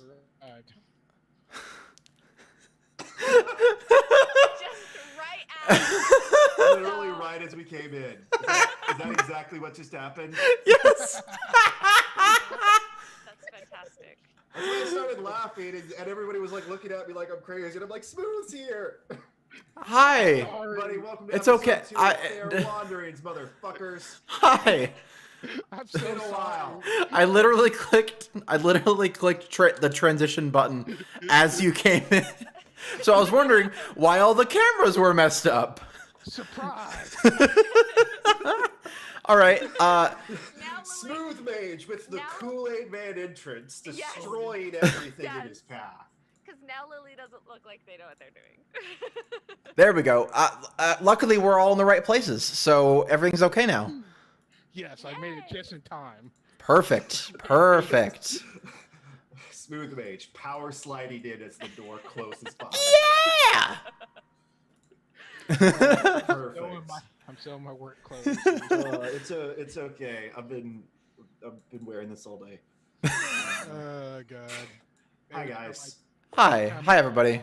Right. Just right as Literally right as we came in. Is that exactly what just happened? Yes. That's fantastic. That's why I started laughing, and everybody was like looking at me like I'm crazy, and I'm like, Smooth's here. Hi. Buddy, welcome to It's episode okay. 2 of Fair Wanderings, motherfuckers. Hi. I'm so Been a while. sorry. I literally clicked the transition button as you came in. So I was wondering why all the cameras were messed up. Surprise. All right. Now Lily, Smooth Mage with the Now- Kool-Aid Man entrance, Yes. destroying everything Yes. in his path. because now Lily doesn't look like they know what they're doing. There we go. Luckily, we're all in the right places, so everything's okay now. Yes, I made it just in time. Perfect. Perfect. Smooth Mage, power sliding in as the door closes behind. Yeah. Perfect. I'm still in my work clothes. It's okay. I've been wearing this all day. Oh god. Hi guys. Hi. Hi, everybody.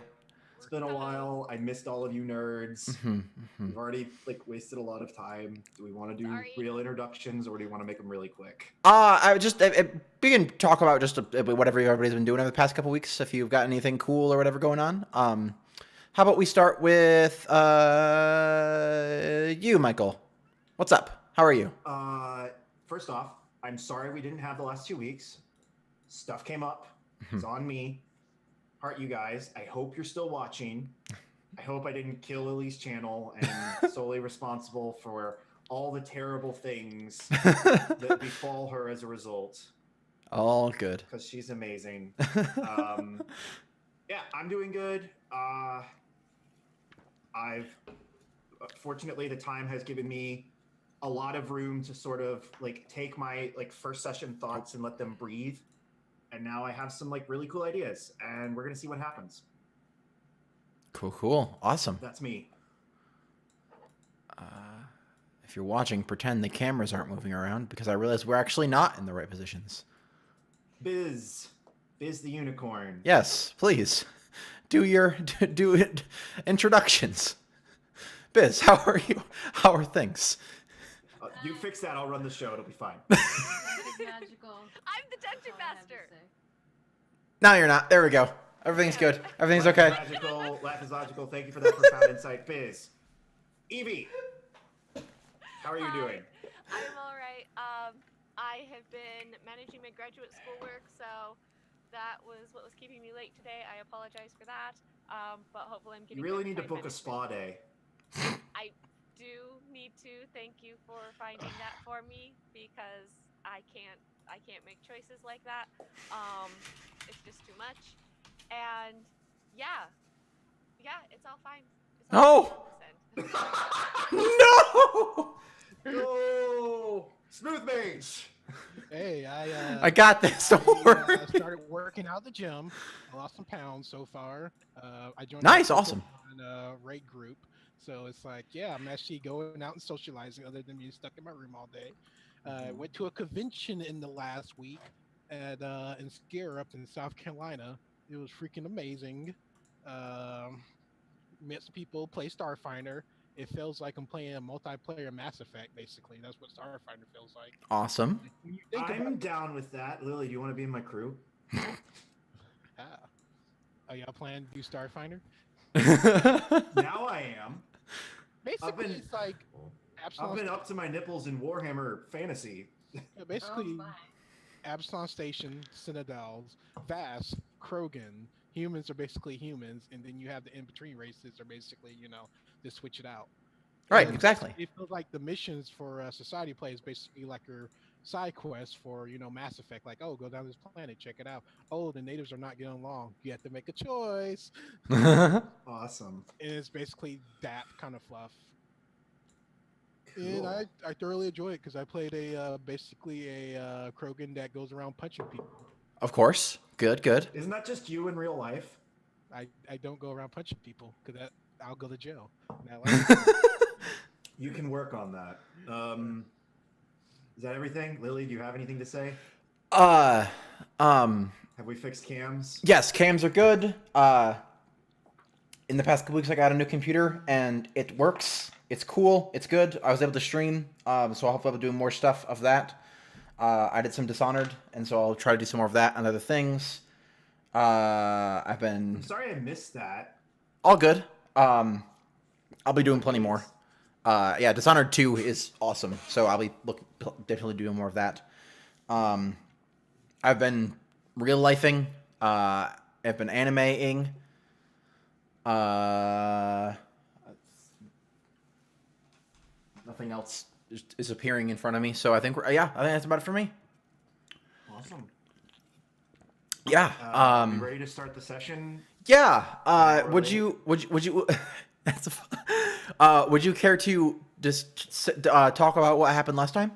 It's been a while. I missed all of you nerds. We've already wasted a lot of time. Do we want to do Sorry. real introductions, or do you want to make them really quick? We can talk about just whatever everybody's been doing over the past couple weeks. If you've got anything cool or whatever going on. How about we start with you, Michael? What's up? How are you? First off, I'm sorry we didn't have the last 2 weeks. Stuff came up. It's on me. Heart you guys. I hope you're still watching. I hope I didn't kill Lily's channel and solely responsible for all the terrible things that befall her as a result. All good. Because she's amazing. Yeah, I'm doing good. Fortunately, the time has given me a lot of room to sort of take my first session thoughts and let them breathe. And now I have some really cool ideas, and we're gonna see what happens. Cool. Awesome. That's me. If you're watching, pretend the cameras aren't moving around because I realize we're actually not in the right positions. Biz the unicorn. Yes, please. Do introductions. Biz, how are you? How are things? You fix that, I'll run the show. It'll be fine. Magical. I'm the dungeon master. No, you're not. There we go. Everything's good. Everything's okay. Life is logical. Thank you for that profound insight, Biz. Evie, how are you doing? I'm all right. I have been managing my graduate schoolwork, so that was what was keeping me late today. I apologize for that. But hopefully I'm getting. You really better need to time book a management. spa day. I do need to. Thank you for finding that for me because I can't make choices like that. It's just too much. And yeah, it's all fine. It's all fine on this end. No! No! Smooth Mage! Hey, I got this. Don't worry. I started working out at the gym. I lost some pounds so far. I joined Nice, a awesome. rate group. So it's I'm actually going out and socializing other than being stuck in my room all day. Went to a convention in the last week in Scare Up in South Carolina. It was freaking amazing. Met some people, play Starfinder. It feels like I'm playing a multiplayer Mass Effect, basically. That's what Starfinder feels like. Awesome. When you think I'm down with that. Lily, do you want to be in my crew? Are y'all planning to do Starfinder? Now I am. Basically, been- it's like I've been up to my nipples in Warhammer Fantasy. basically Oh, my. Absalom Station, Citadels, Vast, Krogan. Humans are basically humans, and then you have the in-between races are basically, they switch it out. Right, And exactly. It feels like the missions for Society Play is basically like your side quest for, Mass Effect. Like, oh, go down this planet, check it out. Oh, the natives are not getting along. You have to make a choice. Awesome. And it's basically that kind of fluff. Cool. And I thoroughly enjoy it because I played basically a Krogan that goes around punching people. Of course. Good. Isn't that just you in real life? I don't go around punching people because I'll go to jail. And I like it. You can work on that. Is that everything? Lily, do you have anything to say? Um, Have Have we fixed cams? Yes, cams are good. In the past couple weeks, I got a new computer, and it works. It's cool. It's good. I was able to stream, so I'll hopefully be doing more stuff of that. I did some Dishonored, and so I'll try to do some more of that and other things. I've been... I'm sorry I missed that. All good. I'll be doing plenty more. Yeah, Dishonored 2 is awesome, so I'll be definitely doing more of that. I've been real-lifing. I've been animating. Nothing else is appearing in front of me, so I think I think that's about it for me. Awesome. Yeah. Are we ready to start the session? Yeah. Would you that's would you care to just talk about what happened last time?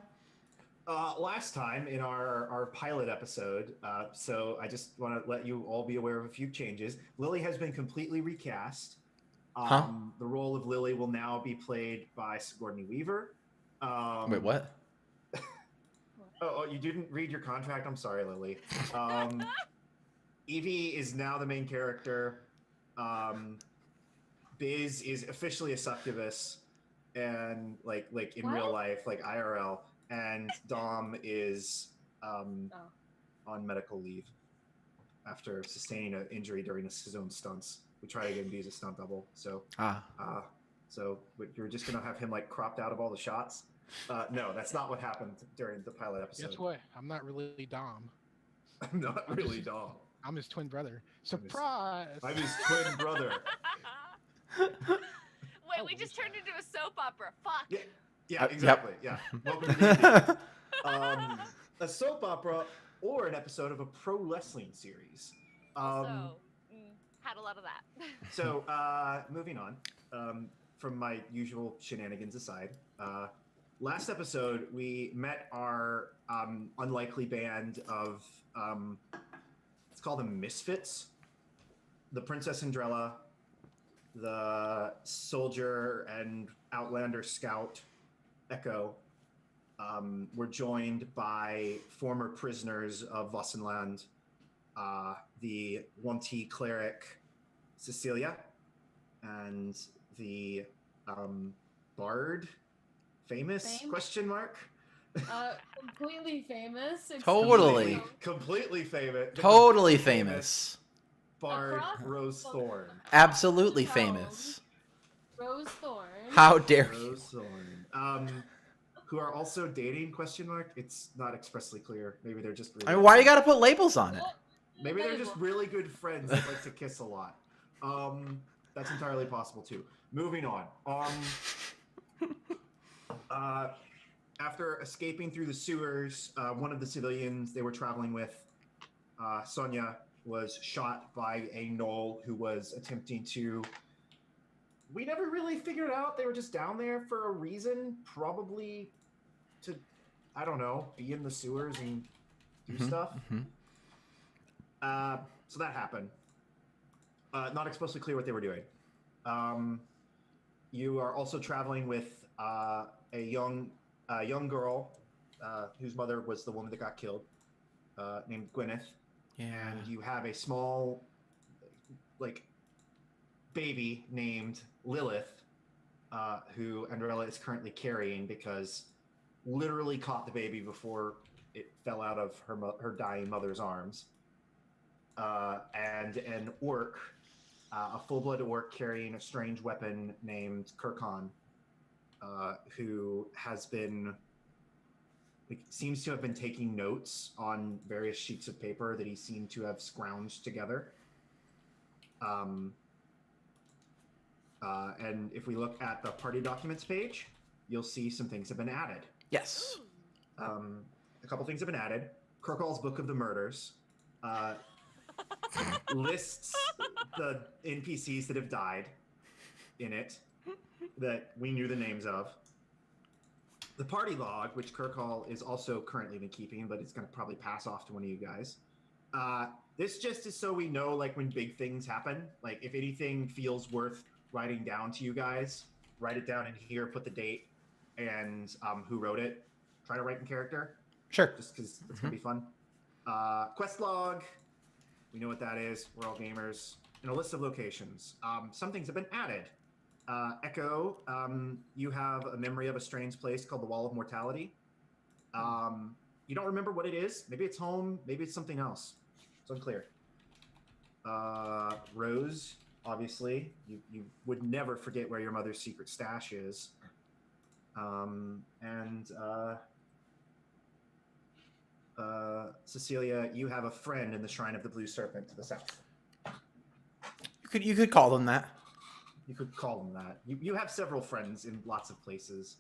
Last time in our pilot episode, so I just want to let you all be aware of a few changes. Lily has been completely recast. The role of Lily will now be played by Sigourney Weaver. Wait, what? Oh, you didn't read your contract? I'm sorry, Lily. Evie is now the main character. Biz is officially a succubus, and like in real life, like IRL. And Dom is on medical leave after sustaining an injury during his own stunts. We try to get him to use a stunt double, so so you're just gonna have him like cropped out of all the shots. No, that's not what happened during the pilot episode. Guess what? I'm not really Dom. I'm not really Dom. I'm his twin brother. Surprise! I'm his twin brother. Wait, we just turned into a soap opera. Fuck. Yeah, exactly. Yep. Yeah. Welcome to D&D. A soap opera or an episode of a pro wrestling series. Had a lot of that. So, moving on, from my usual shenanigans aside, last episode we met our unlikely band of, let's call them misfits. The Princess Andrella, the soldier and Outlander scout, Echo, were joined by former prisoners of Vassenland, the 1T cleric Cecilia, and the bard, famous? Question mark? Completely famous. Totally. Completely famous. Totally famous. Bard Across Rose Thorn. Absolutely famous. Rose Thorn. How dare you? Rose Thorn. Who are also dating? Question mark. It's not expressly clear. Maybe they're just. Really Why you gotta put labels on it? Maybe they're just really good friends that like to kiss a lot. That's entirely possible too. Moving on. After escaping through the sewers, one of the civilians they were traveling with, Sonia, was shot by a gnoll who was attempting to... We never really figured out. They were just down there for a reason, probably to, I don't know, be in the sewers and do stuff. So that happened. Not explicitly clear what they were doing. You are also traveling with a young girl whose mother was the woman that got killed, named Gwyneth. Yeah. And you have a small, like, baby named Lilith, who Andrella is currently carrying because literally caught the baby before it fell out of her dying mother's arms. And an orc, a full-blooded orc carrying a strange weapon named Kirkon, who has been, seems to have been taking notes on various sheets of paper that he seemed to have scrounged together. And if we look at the party documents page, you'll see some things have been added. Yes. A couple things have been added. Kirkal's Book of the Murders lists the NPCs that have died in it that we knew the names of. The party log, which Kirkall is also currently been keeping, but it's going to probably pass off to one of you guys. This just is so we know, like, when big things happen, like if anything feels worth writing down to you guys, write it down in here, put the date and who wrote it. Try to write in character. Sure. Just because it's going to be fun. Quest log, We know what that is. We're all gamers. And a list of locations. Some things have been added. Echo, you have a memory of a strange place called the Wall of Mortality. You don't remember what it is. Maybe it's home. Maybe it's something else. It's unclear. Rose, obviously, you would never forget where your mother's secret stash is. Cecilia, you have a friend in the Shrine of the Blue Serpent to the south. You could call them that. You could call them that. You have several friends in lots of places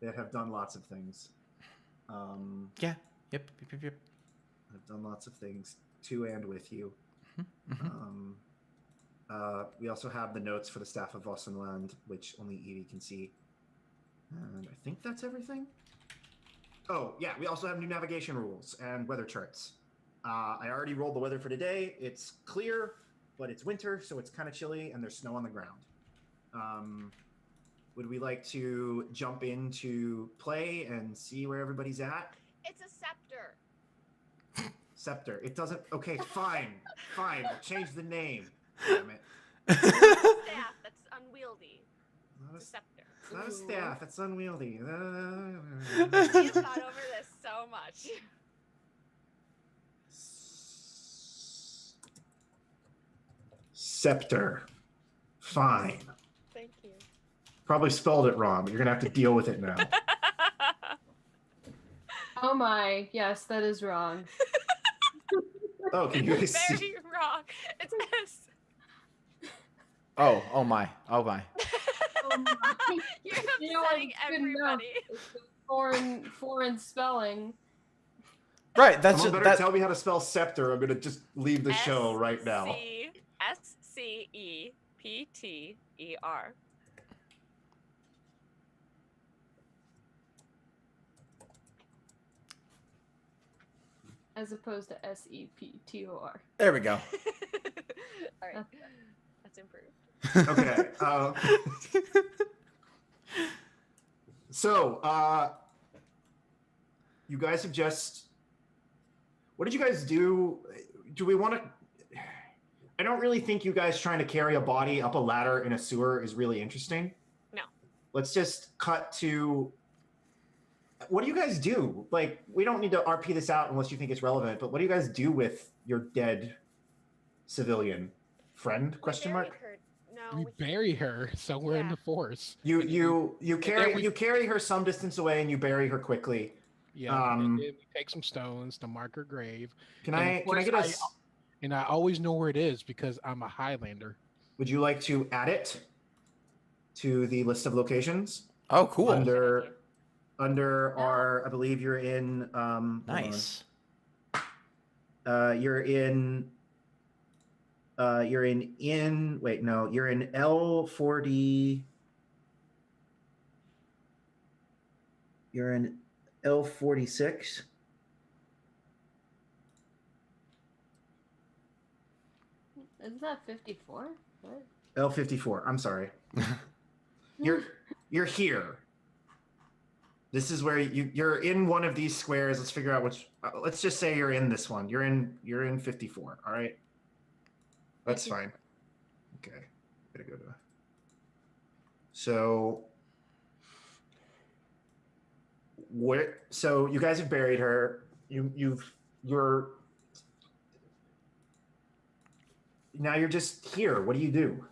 that have done lots of things. Yeah. Yep. I've done lots of things to and with you. Mm-hmm. We also have the notes for the Staff of Vossenland, which only Evie can see. And I think that's everything. Oh, yeah, we also have new navigation rules and weather charts. I already rolled the weather for today. It's clear, but it's winter, so it's kind of chilly, and there's snow on the ground. Would we like to jump into play and see where everybody's at? It's a scepter. Scepter. It doesn't... Okay, fine. Fine. I'll change the name. Damn it. Staff that's unwieldy. It's a scepter. It's not a staff. It's unwieldy. We've gone over this so much. Scepter. Fine. Thank you. Probably spelled it wrong, but you're going to have to deal with it now. Oh my, yes, that is wrong. Oh, can you guys see? Very wrong. It's S. Oh my. Oh my. You're You know, upsetting I couldn't know. everybody. It's foreign spelling. Right. That's Someone just, better that. tell me how to spell scepter. I'm going to just leave the show right now. SCEPTER. As opposed to SEPTOR. There we go. All right. That's improved. Okay. So, you guys have just... What did you guys do? Do we want to... I don't really think you guys trying to carry a body up a ladder in a sewer is really interesting. No. Let's just cut to... What do you guys do? Like, we don't need to RP this out unless you think it's relevant, but what do you guys do with your dead civilian friend? Question mark? No. We bury her somewhere in the forest. You carry her some distance away and you bury her quickly. Yeah, and then we take some stones to mark her grave. Can And I of course get us? And I always know where it is because I'm a Highlander. Would you like to add it to the list of locations? Oh, cool. Under our, I believe you're in. Nice. You're in. You're in. Wait, no. You're in L40. You're in L46. Isn't that 54? What? L54. I'm sorry. You're here. This is where you're in one of these squares. Let's figure out which. Let's just say you're in this one. You're in 54. All right. That's fine. Okay. Gotta go to. So. Where? So you guys have buried her. You're. Now you're just here. What do?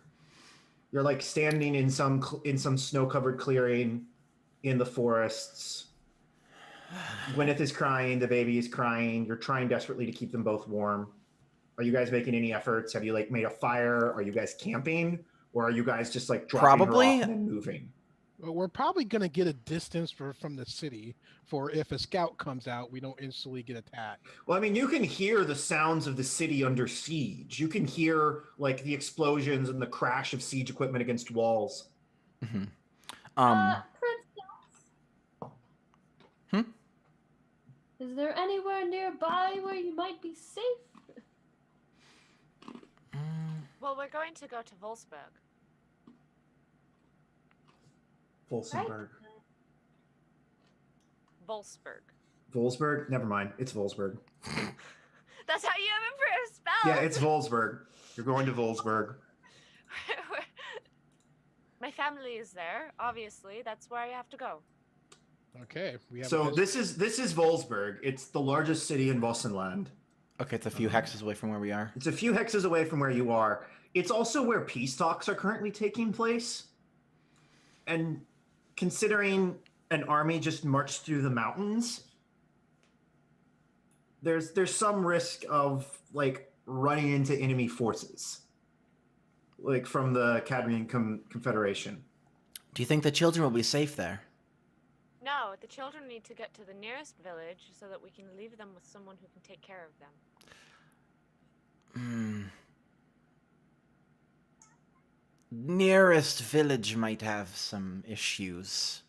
You're like standing in some snow-covered clearing in the forests. Gwyneth is crying. The baby is crying. You're trying desperately to keep them both warm. Are you guys making any efforts? Have you like made a fire? Are you guys camping? Or are you guys just like dropping her off and then moving? Well, we're probably going to get a distance from the city for if a scout comes out, we don't instantly get attacked. Well, I mean, you can hear the sounds of the city under siege. You can hear like the explosions and the crash of siege equipment against walls. Mm-hmm. Princess? Is there anywhere nearby where you might be safe? Well, we're going to go to Wolfsburg. Wolfsburg. Wolfsburg. Wolfsburg? Never mind. It's Wolfsburg. That's how you have it spelled. Yeah, it's Volsburg. You're going to Volsburg. My family is there. Obviously, that's where I have to go. Okay, we have. So this is Volsburg. It's the largest city in Bostonland. Okay, it's a few hexes away from where we are. It's a few hexes away from where you are. It's also where peace talks are currently taking place. And considering an army just marched through the mountains, there's some risk of like running into enemy forces, like from the Cadrian Confederation. Do you think the children will be safe there? No, the children need to get to the nearest village so that we can leave them with someone who can take care of them. Nearest village might have some issues.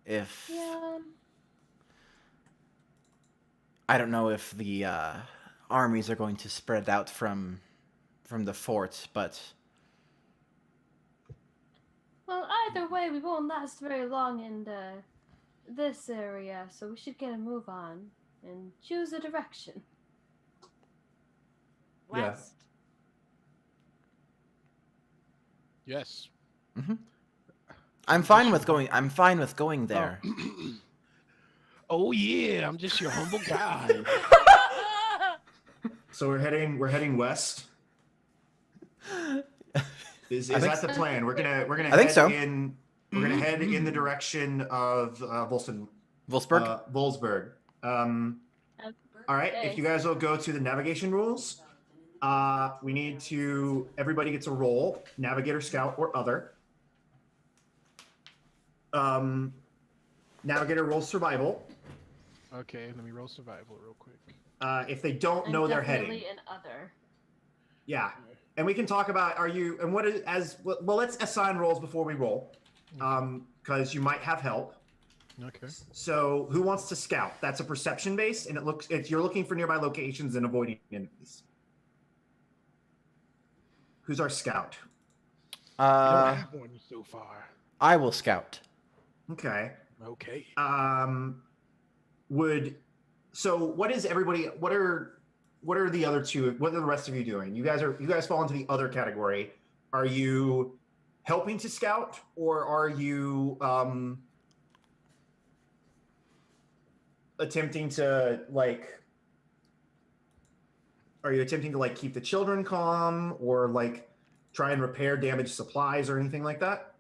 If Yeah. I don't know if the armies are going to spread out from the fort, but Well, either way, we won't last very long in this area, so we should get a move on and choose a direction. Yeah. West. Yes. I'm fine with going. I'm fine with going there. Oh yeah, I'm just your humble guy. So we're heading west. Is that the plan? We're gonna I think so. We're gonna head in the direction of Wolfsburg. Volsburg. All right. If you guys will go to the navigation rules, we need to. Everybody gets a roll: navigator, scout, or other. Navigator rolls survival. Okay, let me roll survival real quick. If they don't I'm know they're heading. definitely an other. Yeah. And we can talk about let's assign roles before we roll. Because you might have help. Okay. So who wants to scout? That's a perception base, and you're looking for nearby locations and avoiding enemies. Who's our scout? I don't have one so far. I will scout. Okay. Okay. What is everybody? What are the other two? What are the rest of you doing? You guys fall into the other category. Are you helping to scout, or are you attempting to keep the children calm, or like try and repair damaged supplies or anything like that?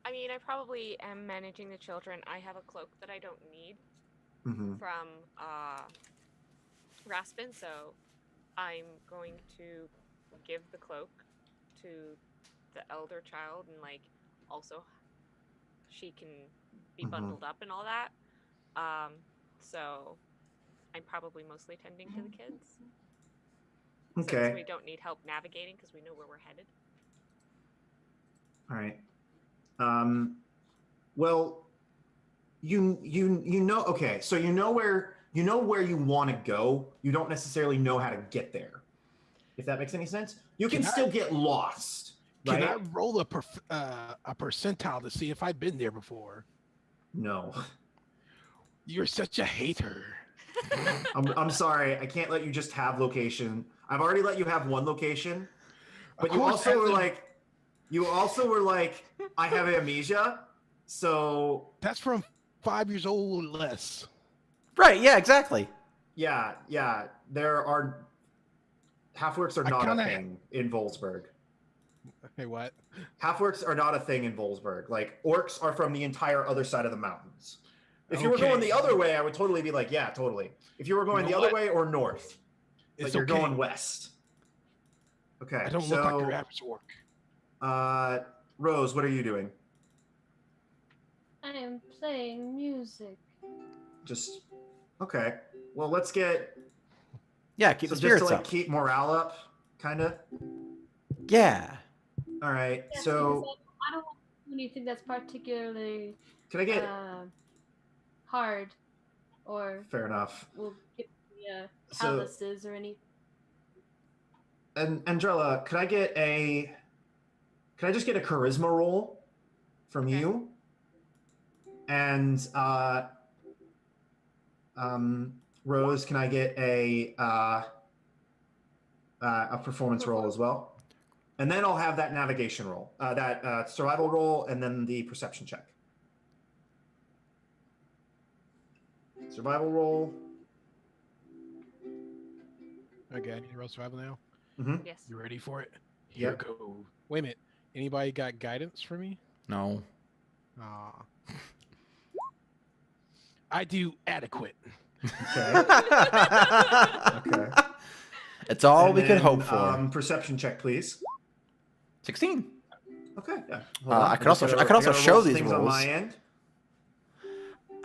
I mean, I probably am managing the children. I have a cloak that I don't need from Raspin, so I'm going to give the cloak to the elder child, and like also she can be bundled up and all that. So I'm probably mostly tending to the kids. Okay. So we don't need help navigating because we know where we're headed. All right. Well, you know. Okay, so you know where you want to go. You don't necessarily know how to get there. If that makes any sense, you can still get lost. Right? Can I roll a percentile to see if I've been there before? No. You're such a hater. I'm sorry. I can't let you just have location. I've already let you have one location, but you also were like, I have amnesia. So that's from 5 years old or less. Right. Yeah. Exactly. Yeah. There are half-orcs are not a thing in Volsburg. Hey, what? Half-orcs are not a thing in Volsburg. Like, orcs are from the entire other side of the mountains. If you were going the other way, I would totally be like, yeah, totally. If you were going the other way or north, but you're going west. Okay. I don't look like your average orc. Rose, what are you doing? I am playing music. Okay. Well, let's get. Yeah, keep the spirits just to up. Keep morale up, kind of. Yeah. All right. Yeah, so I don't want to do anything that's particularly. Can I get hard, or fair enough? Will give me calluses or anything. And Andrella, could I just get a charisma roll from you? And Rose, can I get a performance roll as well? And then I'll have that navigation roll, that survival roll, and then the perception check. Survival roll. Okay, I need to roll survival now. Mm-hmm. Yes. You ready for it? Here Yep. go. Wait a minute. Anybody got guidance for me? No. Aw. I do adequate. Okay. Okay. It's all And we could then, hope for. Perception check, please. 16. Okay. Yeah. I could also show these things on rolls. my end.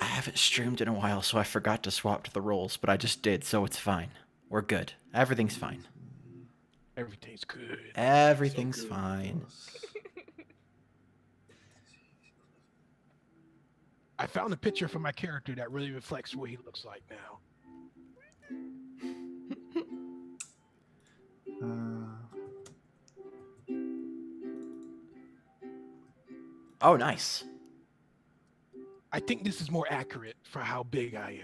I haven't streamed in a while, so I forgot to swap to the rolls, but I just did, so it's fine. We're good. Everything's fine. Everything's good. Everything's good. fine. I found a picture for my character that really reflects what he looks like now. Oh, nice. I think this is more accurate for how big I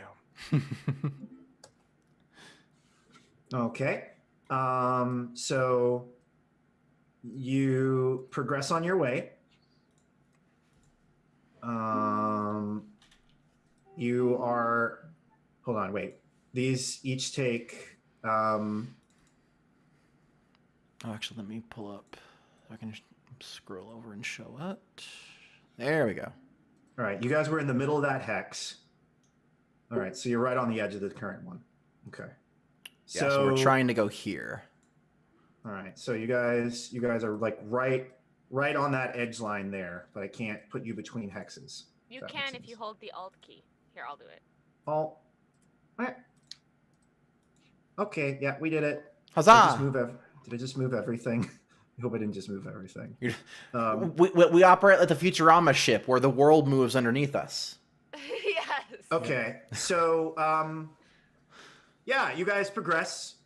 am. Okay. So you progress on your way. You are. Hold on. Wait. These each take. Oh, actually, let me pull up. I can scroll over and show it. There we go. All right. You guys were in the middle of that hex. All right. So you're right on the edge of the current one. Okay. Yeah, so we're trying to go here. All right. So you guys are like right on that edge line there, but I can't put you between hexes. You That can makes if sense. you hold the Alt key. Here, I'll do it. Oh. Okay. Yeah, we did it. Huzzah! Did I just move everything? I hope I didn't just move everything. We operate like the Futurama ship where the world moves underneath us. Yes. Okay. So, yeah, you guys progress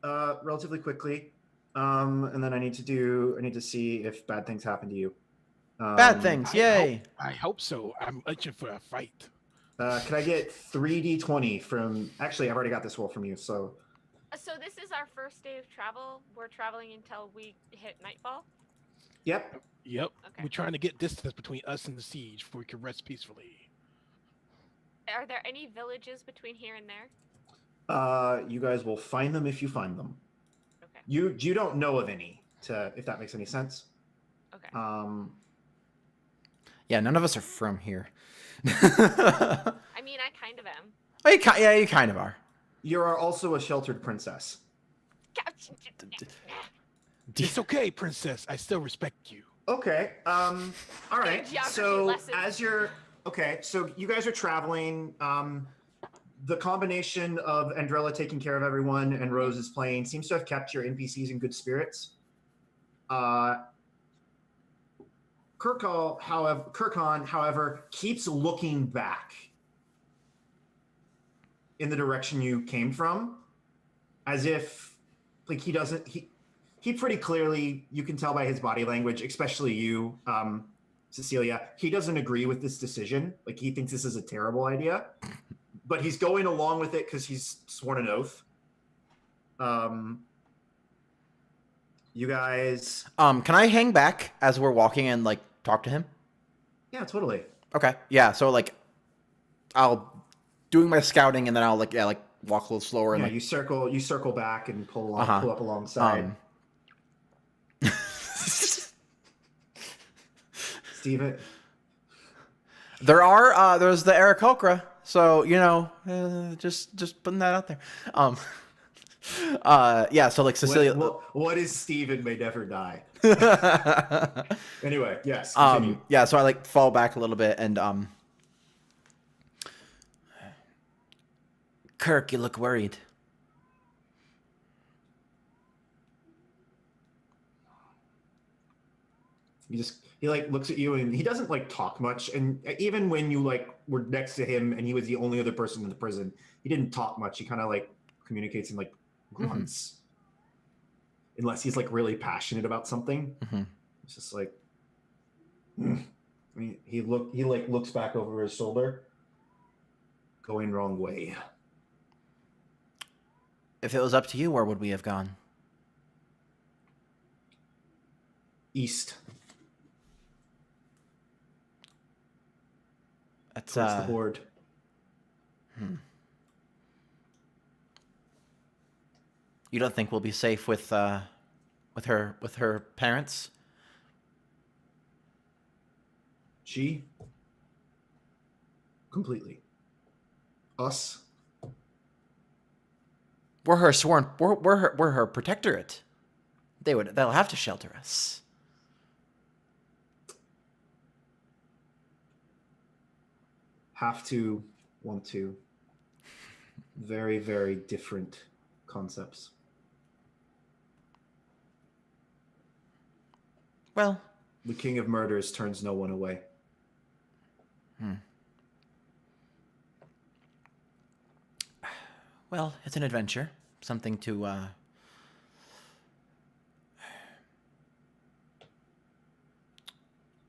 relatively quickly. And then I need to see if bad things happen to you. Bad things, yay! I hope so. I'm itching for a fight. Can I get 3d20 from... Actually, I've already got this roll from you, so... So this is our first day of travel. We're traveling until we hit nightfall. Yep. Yep. Okay. We're trying to get distance between us and the siege before we can rest peacefully. Are there any villages between here and there? You guys will find them if you find them. Okay. You don't know of any, if that makes any sense. Okay. Yeah, none of us are from here. I mean, I kind of am. Oh, you kind of are. You are also a sheltered princess. It's okay, princess. I still respect you. Okay. All right. Geography So lesson. so you guys are traveling. The combination of Andrella taking care of everyone and Rose's playing seems to have kept your NPCs in good spirits. Kirkon, however, keeps looking back in the direction you came from, as if like he doesn't. He pretty clearly, you can tell by his body language, especially you, Cecilia, he doesn't agree with this decision. Like, he thinks this is a terrible idea, but he's going along with it because he's sworn an oath. You guys... Can I hang back as we're walking and, like, talk to him? Yeah, totally. Okay. Yeah, so, like, I'll... Doing my scouting, and then I'll, like, walk a little slower. And, Yeah, like, you circle back and pull up alongside. Steven? There's the Aarakocra, so, you know, just putting that out there. Yeah, so, like, Cecilia... What is Steven may never die? Anyway, yes, continue. Yeah, so I, like, fall back a little bit, and, Kirk, you look worried. He like looks at you and he doesn't like talk much. And even when you like were next to him and he was the only other person in the prison, he didn't talk much. He kind of like communicates in like grunts, unless he's like really passionate about something. It's just like, I mean, he looks back over his shoulder. Going wrong way. If it was up to you, where would we have gone? East. That's Towards the horde. You don't think we'll be safe with her parents? She? Completely. Us? We're her sworn. We're her protectorate. They'll have to shelter us. Have to, want to. Very, very different concepts. Well, The king of murders turns no one away. Well, it's an adventure. Something to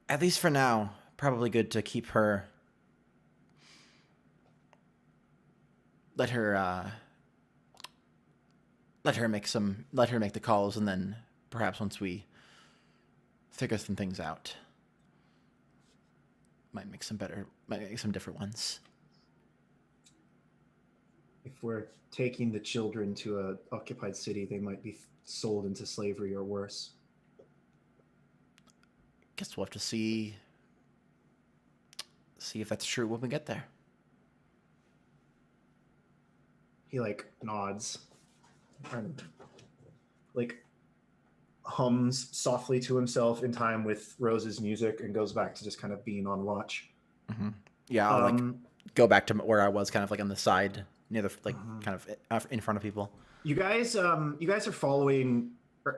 at least for now, probably good to keep her. Let her make the calls, and then perhaps once we figure some things out, might make some different ones. If we're taking the children to a occupied city, they might be sold into slavery or worse. Guess we'll have to see if that's true when we get there. He nods and hums softly to himself in time with Rose's music and goes back to just kind of being on watch. Mm-hmm. Yeah, I'll go back to where I was, kind of on the side near the kind of in front of people. You guys are following a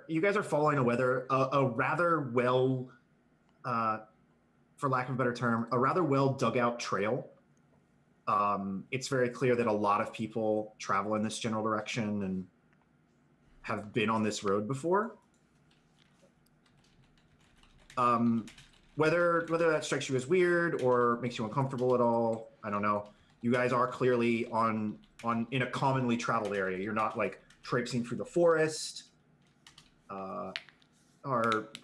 rather well, for lack of a better term, a rather well dug out trail. It's very clear that a lot of people travel in this general direction and have been on this road before. Whether that strikes you as weird or makes you uncomfortable at all, I don't know. You guys are clearly in a commonly traveled area. You're not traipsing through the forest. Or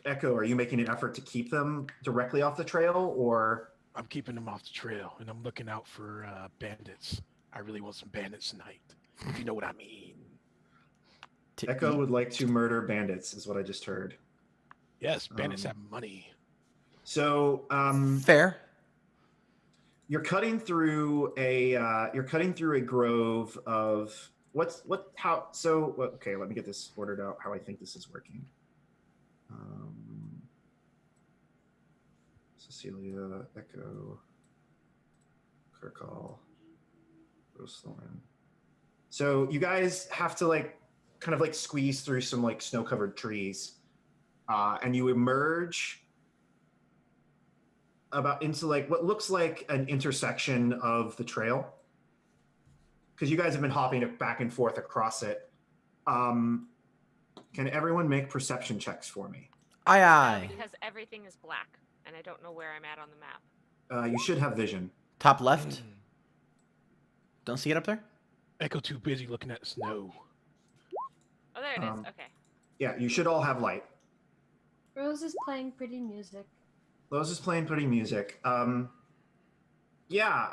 Echo, are you making an effort to keep them directly off the trail, or? I'm keeping them off the trail, and I'm looking out for bandits. I really want some bandits tonight, if you know what I mean. Echo would like to murder bandits, is what I just heard. Yes, bandits have money. So, fair. You're cutting through a grove of okay, let me get this ordered out how I think this is working. Cecilia, Echo, Kirkall, Rosethorn. So you guys have to kind of squeeze through some snow-covered trees, and you emerge into what looks like an intersection of the trail, because you guys have been hopping it back and forth across it. Can everyone make perception checks for me? Aye. Because everything is black, and I don't know where I'm at on the map. You should have vision. Top left. Don't see it up there? Echo too busy looking at the snow. Oh, there it is. Okay. Yeah, you should all have light. Rose is playing pretty music. Rose is playing pretty music. Yeah.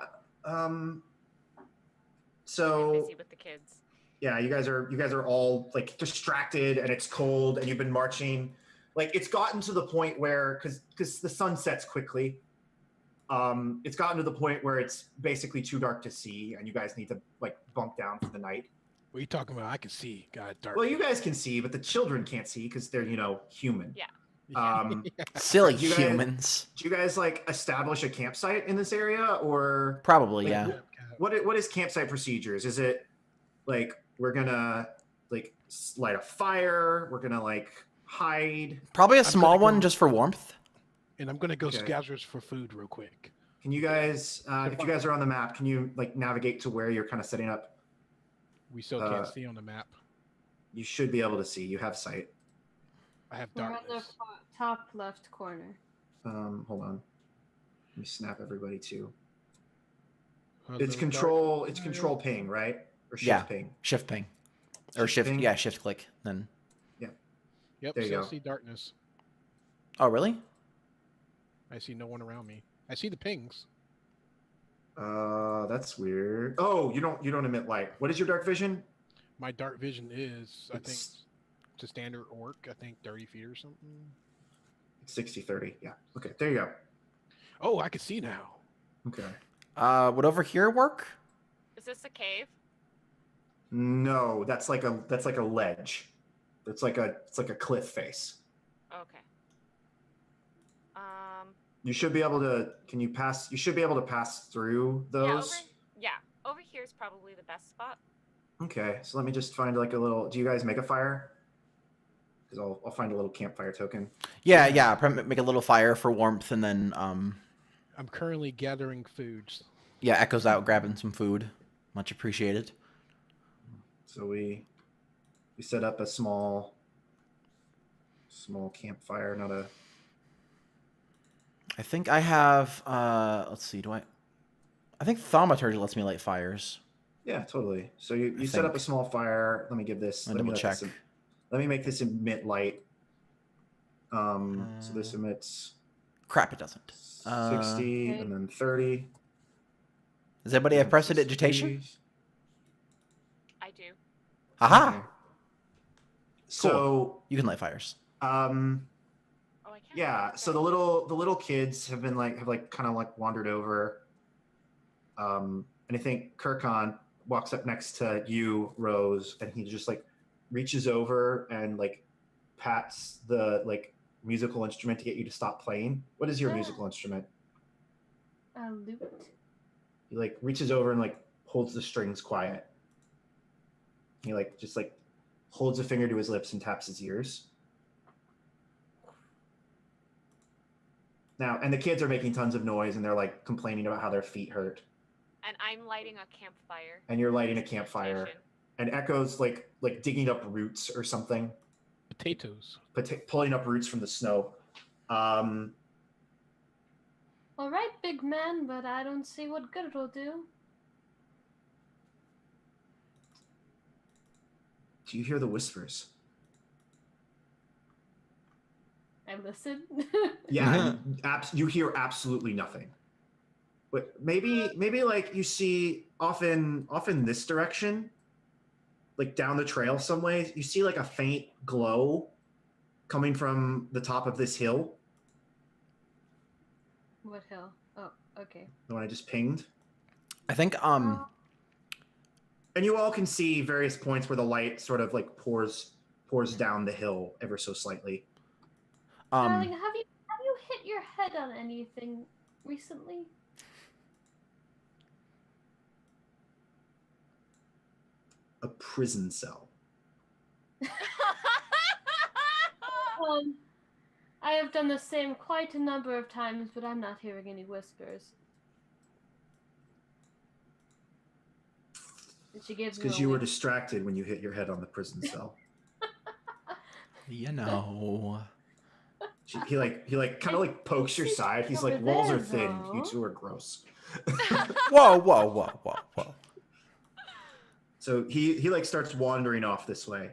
So I'm busy with the kids. Yeah, you guys are all distracted, and it's cold, and you've been marching. It's gotten to the point where, because the sun sets quickly, it's gotten to the point where it's basically too dark to see, and you guys need to bunk down for the night. What are you talking about? I can see. God, dark. Well, you guys can see, but the children can't see because they're human. Yeah. Silly humans. Do you guys establish a campsite in this area, or probably yeah? What is campsite procedures? Is it we're gonna light a fire? We're gonna hide? Probably a small one just for warmth. And I'm gonna go scavengers for food real quick. Can you guys, if you guys are on the map, can you navigate to where you're kind of setting up? We still can't see on the map. You should be able to see. You have sight. I have We're on darkness. the top left corner. Hold on. Let me snap everybody too. Hello, It's control ping, right? Or shift ping. Shift ping. Or shift, ping? yeah, shift click. Then. Yep, There you still go. see darkness. Oh, really? I see no one around me. I see the pings. That's weird. Oh, you don't emit light. What is your dark vision? My dark vision is, I think, It's to standard orc, I think 30 feet or something. 60-30. Yeah. Okay, there you go. Oh, I can see now. Okay. Would over here work? Is this a cave? No, that's like a ledge. It's like a cliff face. Okay. You should be able to. Can you pass? You should be able to pass through those. Over here is probably the best spot. Okay, so let me just find like a little. Do you guys make a fire? Because I'll find a little campfire token. Yeah. Make a little fire for warmth, and then I'm currently gathering foods. yeah, Echo's out grabbing some food. Much appreciated. So we set up a small campfire, not a. I think I have. Let's see. I think thaumaturgy lets me light fires. Yeah, totally. So you set up a small fire. Let me give this. Let me double check. Let me make this emit light. So this emits. Crap, it doesn't. 60 and then 30. Does anybody have prestidigitation? I do. Aha! Okay. So you can light fires. Oh, I can. Yeah. So the little kids have kind of wandered over. And I think Kirkon walks up next to you, Rose, and he just reaches over and pats the musical instrument to get you to stop playing. What is your musical instrument? A lute. He reaches over and holds the strings quiet. He just holds a finger to his lips and taps his ears. Now, and the kids are making tons of noise and they're complaining about how their feet hurt. And I'm lighting a campfire. And you're lighting a campfire. And Echo's digging up roots or something. Potatoes. Pulling up roots from the snow. All right, big man, but I don't see what good it'll do. Do you hear the whispers? I listen. Yeah, you hear absolutely nothing. But maybe you see off in this direction, down the trail some ways, you see a faint glow coming from the top of this hill. What hill? Oh, okay. The one I just pinged. I think And you all can see various points where the light sort of pours down the hill ever so slightly. Darling, have you hit your head on anything recently? A prison cell. I have done the same quite a number of times, but I'm not hearing any whispers. And she gives me Because you were distracted when you hit your head on the prison cell. you know. He kind of pokes your side. He's like, walls are thin. You two are gross. Whoa. So he starts wandering off this way.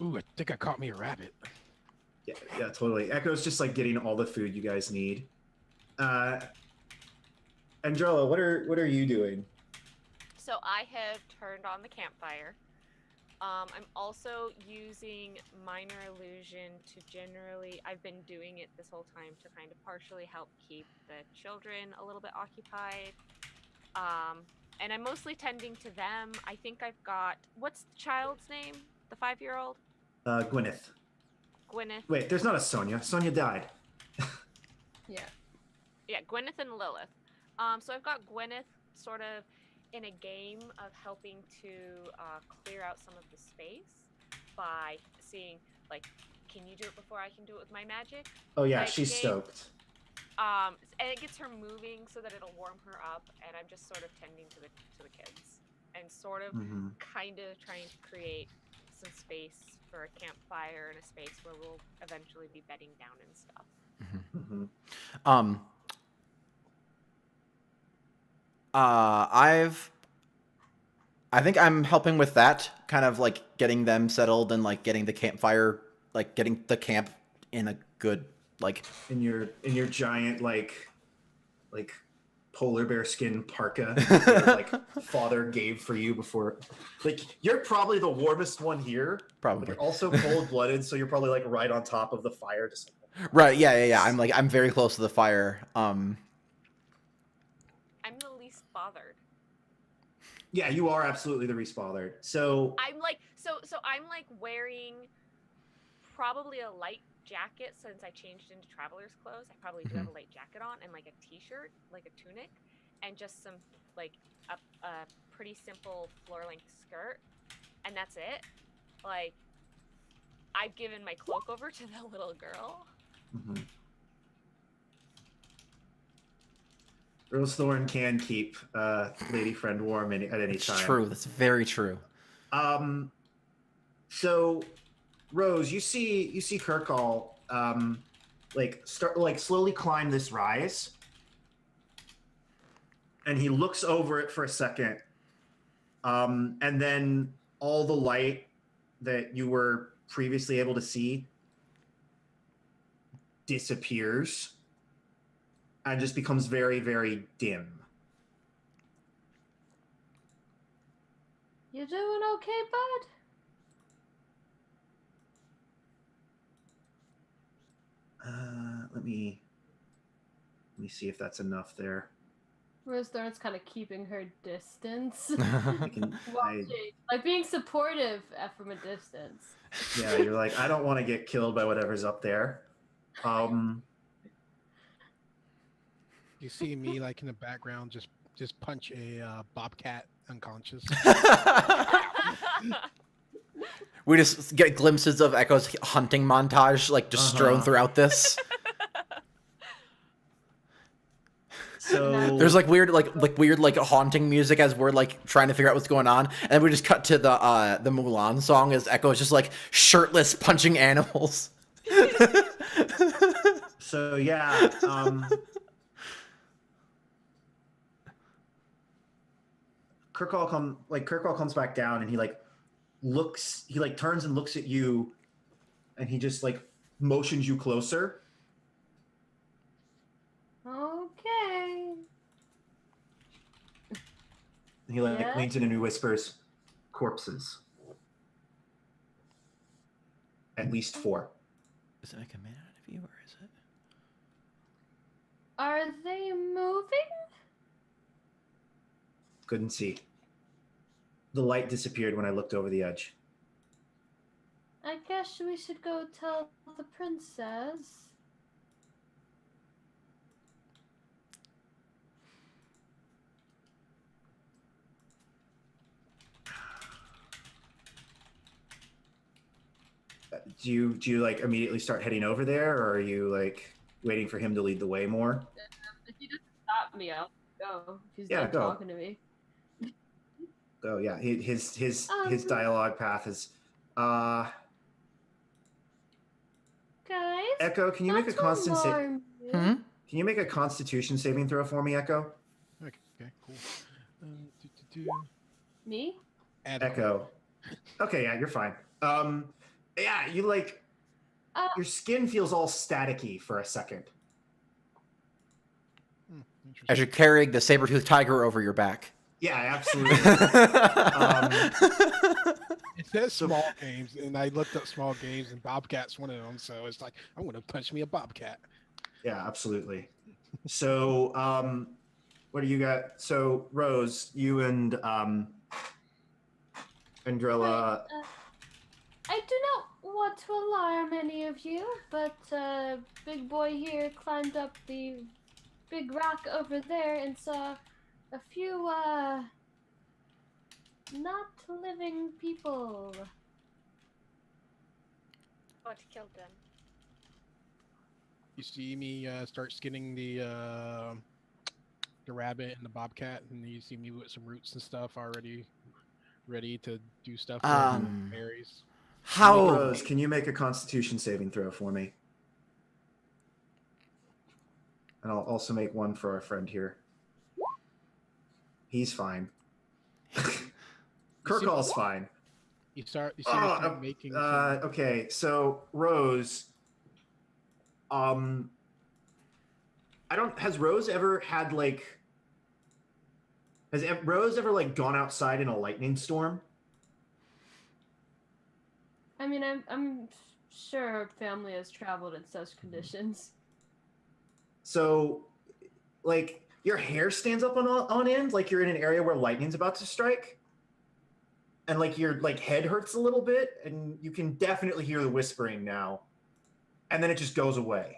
Ooh, I think I caught me a rabbit. Yeah, totally. Echo's just getting all the food you guys need. Andrella, what are you doing? So I have turned on the campfire. I'm also using minor illusion to generally, I've been doing it this whole time to kind of partially help keep the children a little bit occupied. And I'm mostly tending to them. I think I've got, what's the child's name? The 5-year-old? Gwyneth. Gwyneth. Wait, there's not a Sonia. Sonia died. Yeah. Yeah, Gwyneth and Lilith. So I've got Gwyneth sort of in a game of helping to clear out some of the space by seeing, can you do it before I can do it with my magic? Oh yeah, she's stoked. And it gets her moving so that it'll warm her up, and I'm just sort of tending to the kids and sort of kind of trying to create some space for a campfire and a space where we'll eventually be bedding down and stuff. I think I'm helping with that, kind of like getting them settled and like getting the campfire, like getting the camp in a good like. In your giant like polar bear skin parka that your, like father gave for you before. Like you're probably the warmest one here. Probably. But you're also cold-blooded, so you're probably like right on top of the fire. Just Right. Yeah. I'm very close to the fire. I'm the least bothered. Yeah, you are absolutely the least bothered. So I'm like I'm like wearing probably a light jacket since I changed into traveler's clothes. I probably do have a light jacket on and like a t-shirt, like a tunic, and just some like a pretty simple floor-length skirt, and that's it. Like I've given my cloak over to the little girl. Rosethorn can keep lady friend warm at any It's time. true. That's very true. So Rose, you see Kirkall start slowly climb this rise, and he looks over it for a second, and then all the light that you were previously able to see disappears and just becomes very, very dim. You doing okay, bud? Let me see if that's enough there. Rosethorn's kind of keeping her distance. Watching, like being supportive from a distance. Yeah, you're like, I don't want to get killed by whatever's up there. You see me like in the background, just punch a bobcat unconscious. We just get glimpses of Echo's hunting montage, like just strewn throughout this. So there's like weird haunting music as we're like trying to figure out what's going on, and then we just cut to the Mulan song as Echo is just like shirtless punching animals. So yeah, Kirkall comes back down and he turns and looks at you, and he just like motions you closer. Okay. And he leans in and he whispers, "Corpses. At least 4. Is it like a man out of you, or is it? Are they moving? Couldn't see. The light disappeared when I looked over the edge." I guess we should go tell the princess. Do you like immediately start heading over there, or are you like waiting for him to lead the way more? If he doesn't stop me, I'll go. If he's Yeah, done go. talking to me. Oh yeah, his dialogue path is. Guys, Echo, can you make a constant alarm you. Can you make a Constitution saving throw for me, Echo? Okay, cool. Me? Echo. Okay, yeah, you're fine. Yeah, you like your skin feels all staticky for a second. As you're carrying the saber-toothed tiger over your back. Yeah, absolutely. It says small games, and I looked up small games, and Bobcat's one of them. So it's like, I'm gonna punch me a Bobcat. Yeah, absolutely. So, what do you got? So, Rose, you and Andrella. I do not want to alarm any of you, but big boy here climbed up the big rock over there and saw a few not living people. What killed them? You see me start skinning the rabbit and the bobcat, and you see me with some roots and stuff already ready to do stuff for berries. How? Rose, can you make a Constitution saving throw for me? And I'll also make one for our friend here. He's fine. Kirkall's fine. You start making. Some... Okay, so Rose. Has Rose ever had like? Has Rose ever like gone outside in a lightning storm? I mean, I'm sure her family has traveled in such conditions. So, like, your hair stands up on end, like you're in an area where lightning's about to strike, and like your like head hurts a little bit, and you can definitely hear the whispering now, and then it just goes away.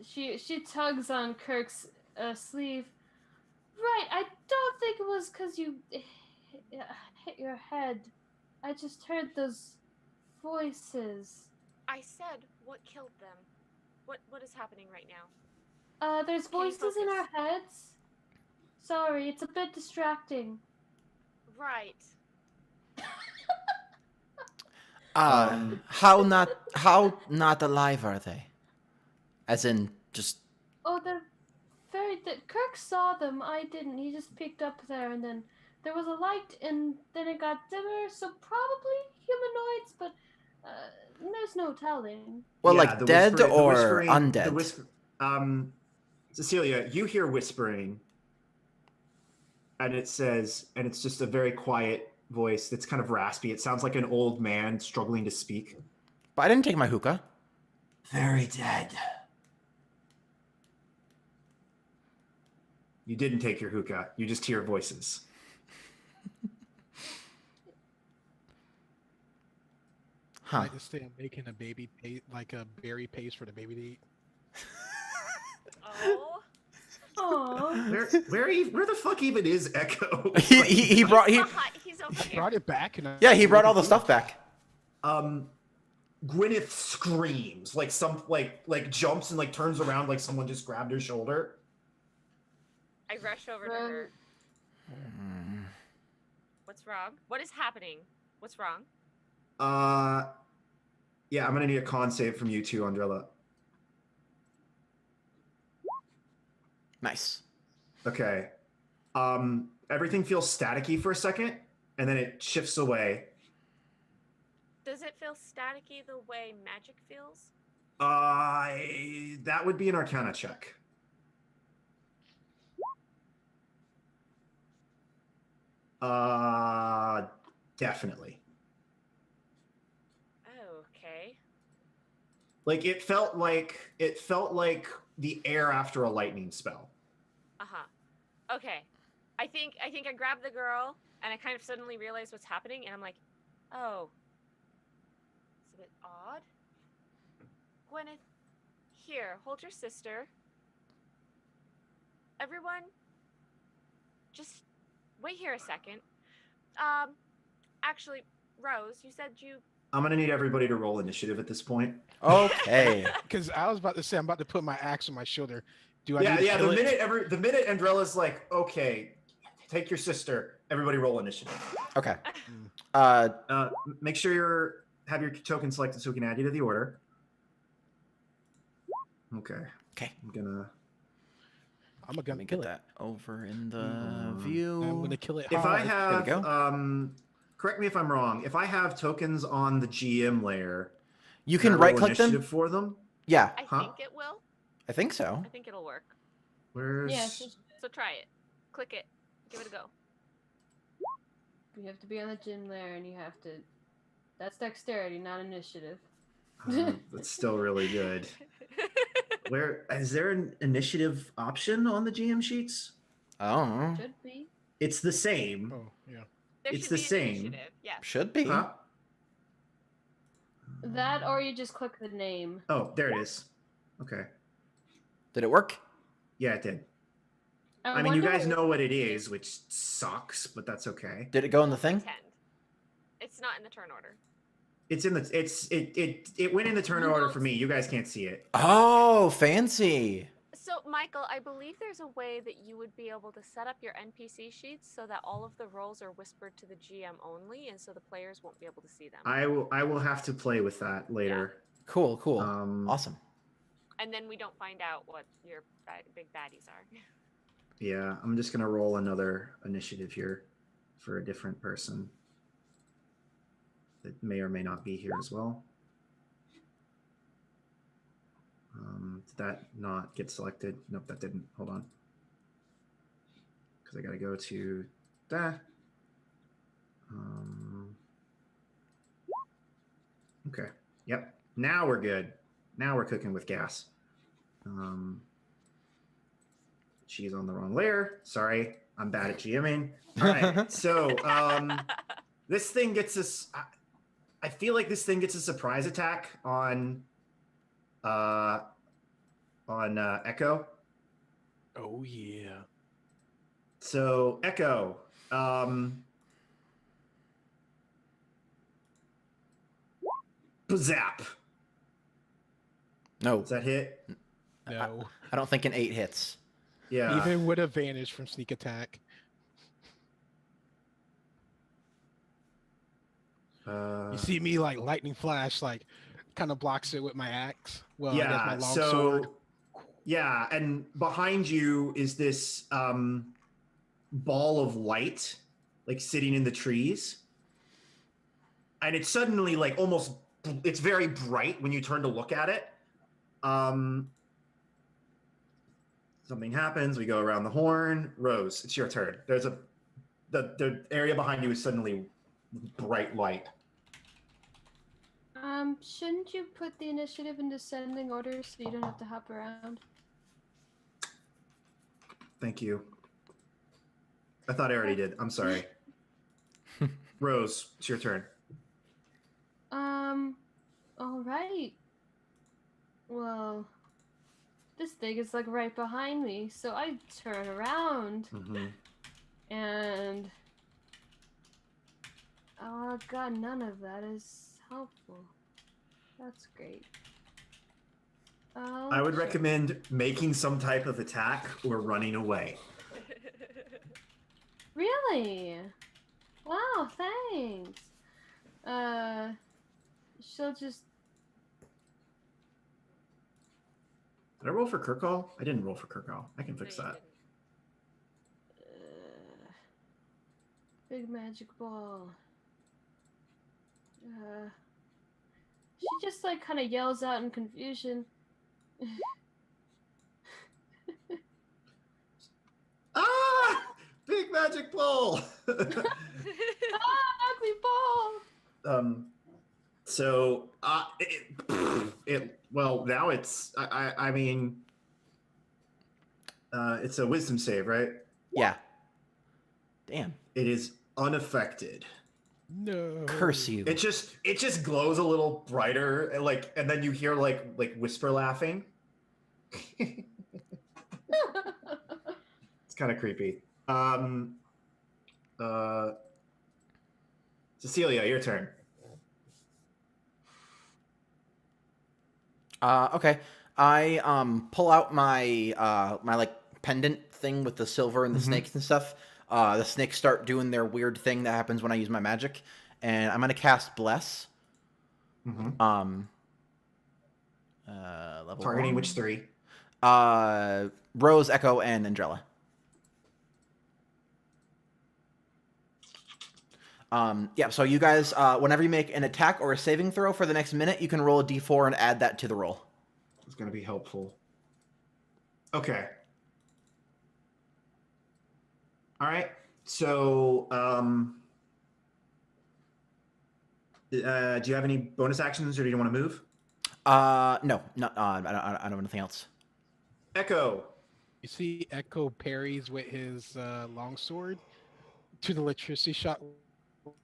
She tugs on Kirk's sleeve. Right, I don't think it was because you hit your head. I just heard those voices. I said, what killed them? What is happening right now? There's Can you voices in our focus? heads. Sorry, it's a bit distracting. Right. How not alive are they? As in, just... Oh, they're very... Kirk saw them, I didn't. He just peeked up there, and then there was a light, and then it got dimmer, so probably humanoids, but there's no telling. Well, Yeah, like the dead whispering- the or whispering- undead? Cecilia, you hear whispering, and it says, and it's just a very quiet voice that's kind of raspy. It sounds like an old man struggling to speak. But I didn't take my hookah. Very dead. You didn't take your hookah. You just hear voices. Huh. I just think I'm making a like a berry paste for the baby to eat. Oh. Aww. Where the fuck even is Echo? he brought He's over I here. brought it back, and he brought all the stuff back. Gwyneth screams like like jumps and like turns around like someone just grabbed her shoulder. I rush over to her. What's wrong? What is happening? What's wrong? Yeah, I'm gonna need a con save from you too, Andrella. Nice. Okay. Everything feels staticky for a second, and then it shifts away. Does it feel staticky the way magic feels? That would be an Arcana check. Definitely. Oh, okay. Like it felt like the air after a lightning spell. Okay. I think I grabbed the girl and I kind of suddenly realized what's happening and I'm like, oh. It's a bit odd. Gwyneth, here, hold your sister. Everyone, just wait here a second. Actually, Rose, you said you... I'm gonna need everybody to roll initiative at this point. Okay. Because I was about to say I'm about to put my axe on my shoulder. Do I? Yeah, need to yeah. kill The it? minute Andrella's like, okay, take your sister. Everybody roll initiative. Okay. Make sure have your token selected so we can add you to the order. Okay. Okay. I'm Let gonna me kill get it. that over in the view. I'm gonna kill it. If I hard. have, There we correct me if I'm wrong. If I have tokens on the GM layer, You can I roll right click them. initiative for them. Yeah, I Huh? think it will. I think so. I think it'll work. Where's? Yeah, So try it. Click it. Give it a go. you have to be on the gym layer, and you have to. That's dexterity, not initiative. That's still really good. Where is there an initiative option on the GM sheets? Oh, Should be. It's the same. Oh yeah. There It's should the be an same. initiative, yes. should be. Huh? That, or you just click the name. Oh, there it is. Okay. Did it work? Yeah, it did. I mean, you guys know what it is, which sucks, but that's okay. Did it go in the thing? Pretend. It's not in the turn order. It's in the it went in the turn order for me. You guys can't see it. Oh, fancy. So, Michael, I believe there's a way that you would be able to set up your NPC sheets so that all of the roles are whispered to the GM only, and so the players won't be able to see them. I will have to play with that later. Cool, cool. Um, Awesome. And then we don't find out what your big baddies are. Yeah, I'm just gonna roll another initiative here for a different person that may or may not be here as well. Did that not get selected? Nope, that didn't. Hold on. Because I gotta go to that. Okay. Yep. Now we're good. Now we're cooking with gas. She's on the wrong layer. Sorry, I'm bad at GMing. All right. So this thing gets us. I feel like this thing gets a surprise attack on Echo. Oh yeah. So Echo. Zap. No. Does that hit? No. I don't think an 8 hits. Yeah. Even with advantage from sneak attack. You see me like lightning flash, like kind of blocks it with my axe. Well, I guess my long sword. Yeah, and behind you is this ball of light, like sitting in the trees. And it's suddenly like almost, it's very bright when you turn to look at it. Something happens. We go around the horn. Rose, it's your turn. There's the area behind you is suddenly bright light. Shouldn't you put the initiative in descending order so you don't have to hop around? Thank you. I thought I already did. I'm sorry. Rose, it's your turn. All right. Well, this thing is like right behind me, so I turn around and oh god, none of that is helpful. That's great. I would recommend making some type of attack or running away. Really? Wow, thanks. She'll just. Did I roll for Kirkall? I didn't roll for Kirkall. I can fix that. Big magic ball. She just like kind of yells out in confusion. Ah! Big magic ball! Ugly ball! So, well, now it's, I mean, it's a wisdom save, right? Yeah. Damn. It is unaffected. No. Curse you. It just glows a little brighter, and then you hear like whisper laughing. It's kind of creepy. Cecilia, your turn. Okay. I pull out my my like pendant thing with the silver and the snakes and stuff. The snakes start doing their weird thing that happens when I use my magic, and I'm gonna cast Bless. Level Targeting 1. which 3? Rose, Echo, and Andrella. Yeah, so you guys, whenever you make an attack or a saving throw for the next minute, you can roll a d4 and add that to the roll. It's going to be helpful. Okay. All right. So, do you have any bonus actions, or do you want to move? No, I don't have anything else. Echo. You see Echo parries with his longsword to the electricity shot.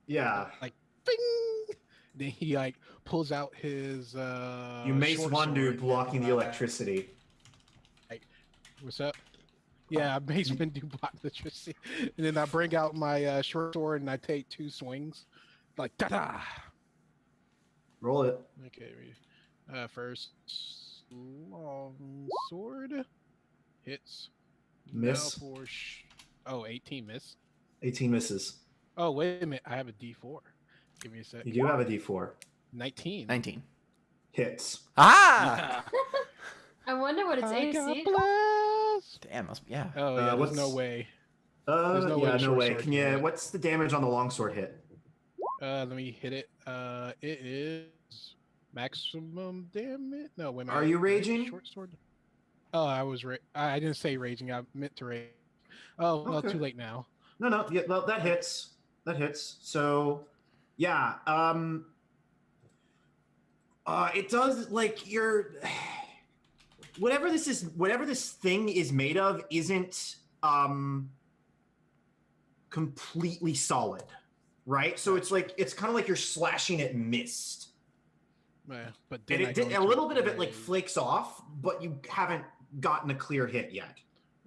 Yeah. Like, bing! Then he like pulls out his You mace short one dude sword blocking and, the electricity. Like, what's up? Yeah, I mace one dude block the electricity, and then I bring out my short sword and I take 2 swings, like ta-da. Roll it. Okay, first long sword hits. Miss. Now for 18 miss. 18 misses. Oh wait a minute, I have a D4. Give me a sec. You do have a D4. 19. 19. Hits. Ah! I wonder what its I got AC. blessed. Damn, must be, yeah. Oh yeah, there's no what's- way. There's no way yeah, the no short way. sword Can can you? hit. What's the damage on the longsword hit? Let me hit it. It is maximum damage. No, wait a minute. Are you did I hit the raging? short sword. Oh, I didn't say raging. I meant to rage. Oh, well, Okay. too late now. No. Yeah, well, that hits. That hits. So, yeah. It does like your whatever this thing is made of isn't completely solid, right? So it's kind of like you're slashing at mist. Yeah, but And then I go a into little bit of it like rage. flakes off, but you haven't gotten a clear hit yet.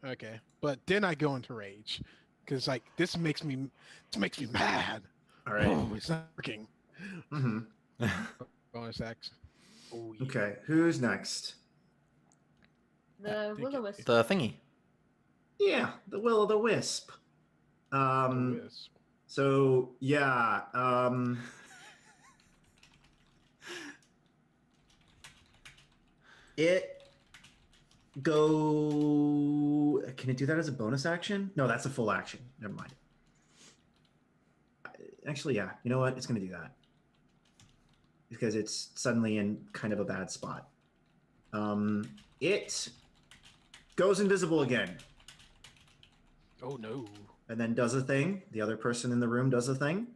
Okay, but then I go into rage because like this makes me mad. All right. Oh, it's not working. Mm-hmm. Bonus action. Oh, yeah. Okay. Who's next? The Take will-o-wisp. it. The thingy. Yeah, the will-o'-the-wisp. The wisp. So yeah. It go. Can it do that as a bonus action? No, that's a full action. Never mind. Actually, yeah. You know what? It's going to do that because it's suddenly in kind of a bad spot. It goes invisible again Oh no. and then does a thing. The other person in the room does a thing.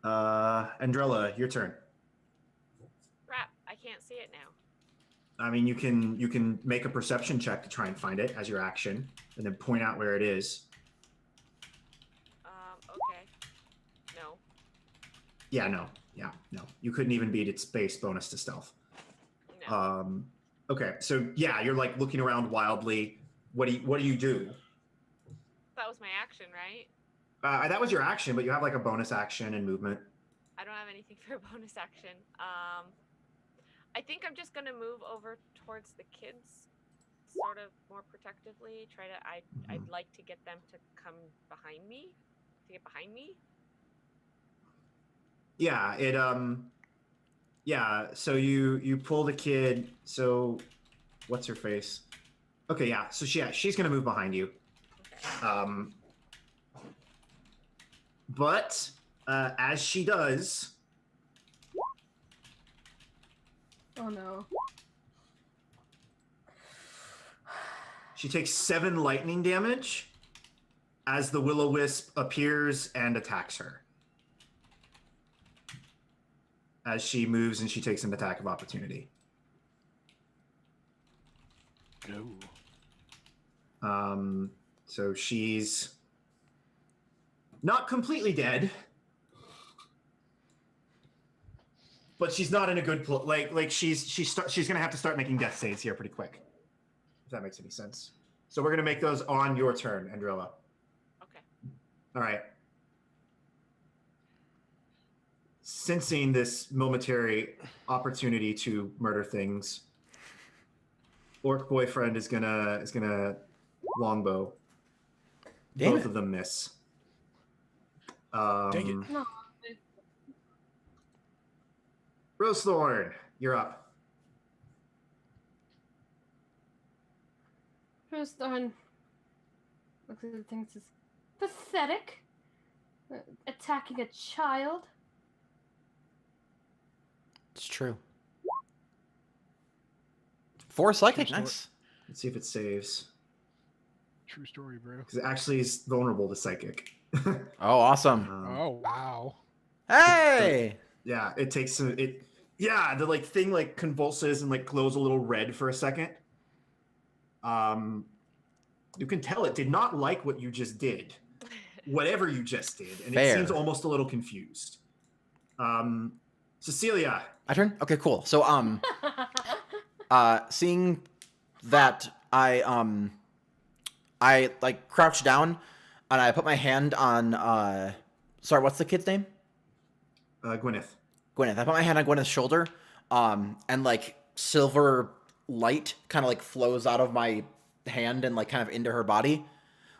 Andrella, your turn. Crap, I can't see it now. I mean, you can make a perception check to try and find it as your action, and then point out where it is. Okay. No. Yeah, no. You couldn't even beat its base bonus to stealth. No. Okay, so yeah, you're like looking around wildly. What do you do? That was my action, right? That was your action, but you have like a bonus action and movement. I don't have anything for a bonus action. I think I'm just gonna move over towards the kids, sort of more protectively. I'd like to get them to come behind me, to get behind me. Yeah, yeah. So you pull the kid. So, what's her face? Okay, yeah. So she's gonna move behind you. Okay. But as she does, Oh no. she takes 7 lightning damage as the will-o'-wisp appears and attacks her. As she moves and she takes an attack of opportunity. No. So she's not completely dead, but she's not in a good like she's gonna have to start making death saves here pretty quick. If that makes any sense. So we're gonna make those on your turn, Andrella. Okay. All right. Sensing this momentary opportunity to murder things, Orc boyfriend is gonna longbow. Damn Both it. of them miss. Dang it. No. Rosethorn, you're up. First on. Looks at the things as pathetic. Attacking a child. It's true. 4 psychic, story. nice. Let's see if it saves. True story, bro. Because it actually is vulnerable to psychic. Oh, awesome. Oh wow. Hey! Yeah, it takes some. The like thing like convulses and like glows a little red for a second. You can tell it did not like what you just did, whatever you just did, and Fair. it seems almost a little confused. Cecilia. My turn? Okay, cool. So, seeing that I like crouch down and I put my hand on, sorry, what's the kid's name? Gwyneth. Gwyneth. I put my hand on Gwyneth's shoulder, and like silver light kind of like flows out of my hand and like kind of into her body.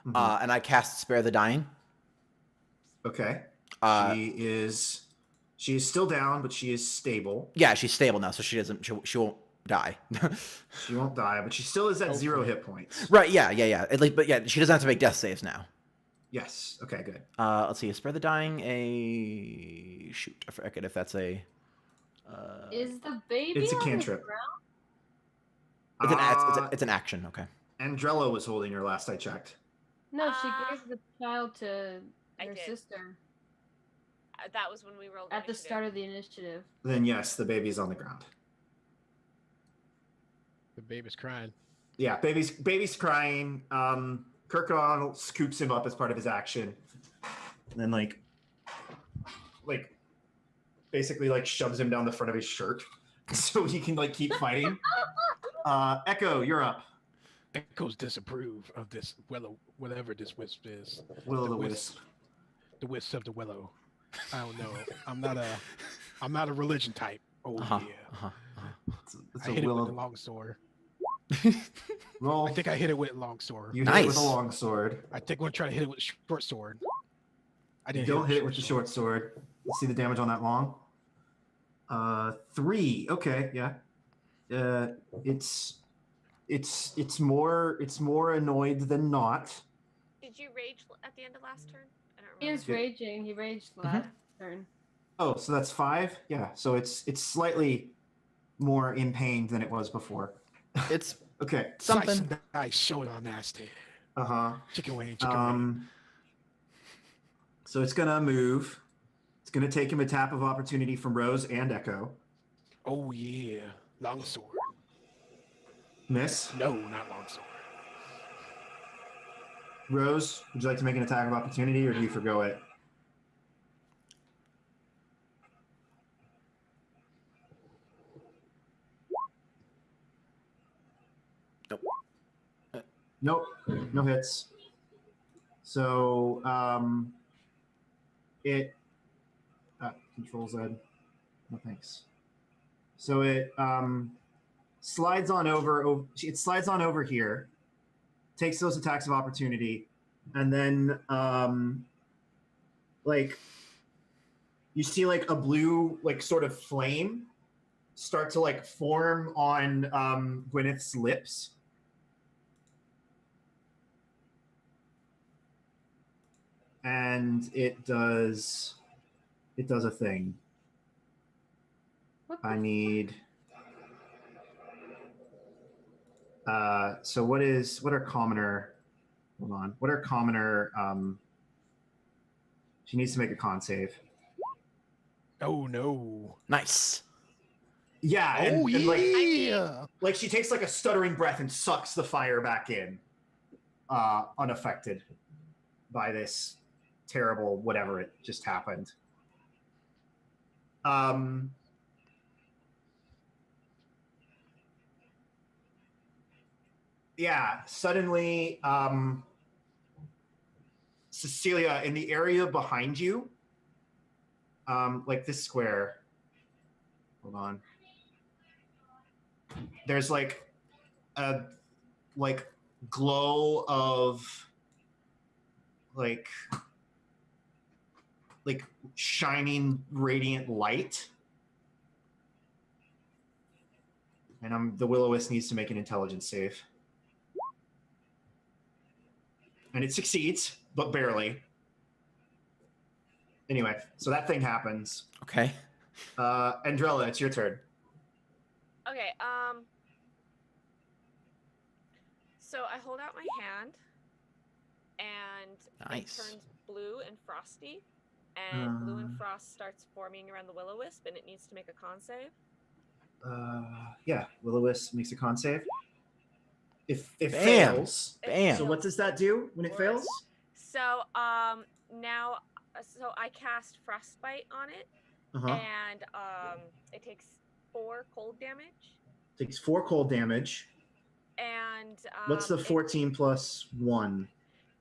Mhm. And I cast Spare the Dying. Okay. Uh, She is She is still down, but she is stable. Yeah, she's stable now, so she doesn't. She won't die. She won't die, but she still is at 0 Hopefully. hit points. Right? Yeah. At least, but yeah, she doesn't have to make death saves now. Yes. Okay. Good. Let's see. Spare the dying. Shoot. I forget if that's a. Is the baby It's a on the cantrip. ground? It's an action. Okay. Andrella was holding her last I checked. No, she gave the child to I her did. sister That was when we rolled at the initiative. start of the initiative. Then yes, the baby's on the ground. The baby's crying. Yeah, baby's crying. Kirkon scoops him up as part of his action, and then like basically like shoves him down the front of his shirt so he can like keep fighting. Echo, you're up. Echoes disapprove of this willow, whatever this wisp is. Will the Wisp. The wisp of the willow. I don't know. I'm not a religion type. Oh yeah. It's I a hit it with willow. the long sword. Roll. I think I hit it with a long sword. You hit it with a Nice. long sword. I think I'm gonna try to hit it with a short sword. I You didn't don't hit it with the short sword. Let's see the damage on that long. 3. Okay, yeah. It's more annoyed than not. Did you rage at the end of last turn? I don't He remember. is raging. He raged last turn. Oh, so that's 5. Yeah, so it's slightly more in pain than it was before. It's Okay. something. Nice, show it on nasty. Chicken wing, chicken wing. So it's gonna move. It's gonna take him a tap of opportunity from Rose and Echo. Oh yeah, long sword. Miss. No, not long sword. Rose, would you like to make an attack of opportunity, or do you forgo it? Nope, no hits. So it Control Z. No thanks. So it slides on over. It slides on over here, takes those attacks of opportunity, and then like you see like a blue like sort of flame start to like form on Gwyneth's lips. And it does a thing. What I the need so what are commoner, hold on, what are commoner, she needs to make a con save. Oh no. Nice. Yeah, and like yeah. like she takes like a stuttering breath and sucks the fire back in, unaffected by this terrible whatever it just happened. Yeah, suddenly Cecilia, in the area behind you, like this square, hold on, there's like a like glow of like shining radiant light, and the Will-O-Wisp needs to make an intelligence save, and it succeeds but barely. Anyway, so that thing happens. Okay. Andrella, it's your turn. Okay, so I hold out my hand, and Nice. it turns blue and frosty, and blue and frost starts forming around the Will-O-Wisp, and it needs to make a con save. Yeah, Will-O-Wisp makes a con save. If it Bam. fails, Bam. so what does that do when it fails? So now, so I cast Frostbite on it, and it takes 4 cold damage. Takes 4 cold damage. And What's the 14 plus 1?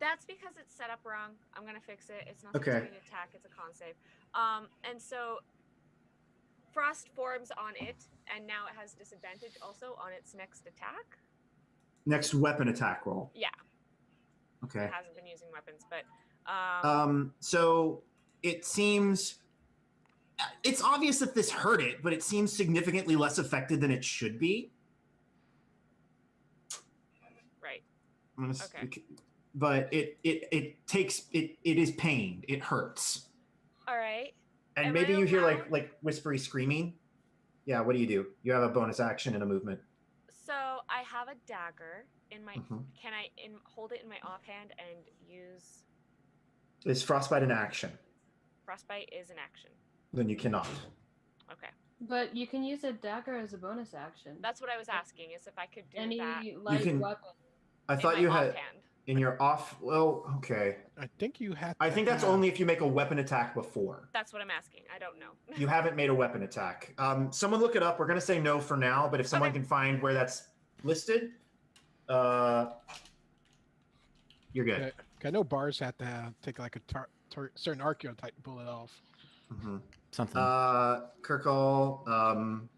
That's because it's set up wrong. I'm gonna fix it. It's not Okay. supposed to be an attack. It's a con save. And so frost forms on it, and now it has disadvantage also on its next attack. Next weapon attack roll. Yeah. Okay. It hasn't been using weapons, but So it seems It's obvious that this hurt it, but it seems significantly less affected than it should be. Right. Okay. But it is pained. It hurts. All right. And Am maybe I you hear allowed- like whispery screaming. Yeah, what do? You have a bonus action and a movement. So I have a dagger in my. Mhm. Can I hold it in my offhand and use Is frostbite an action? frostbite? Is an action. Then you cannot. Okay. But you can use a dagger as a bonus action. That's what I was asking. Is if I could do Any that light can- weapon. I in thought my you had offhand. in your off. Well, okay. I think you have. I think that's only if you make a weapon attack before. That's what I'm asking. I don't know. You haven't made a weapon attack. Someone look it up. We're gonna say no for now, but if someone Okay. can find where that's listed, you're good. I know bars have to take like a certain archetype to pull it off. Mhm. Something. Kirkall,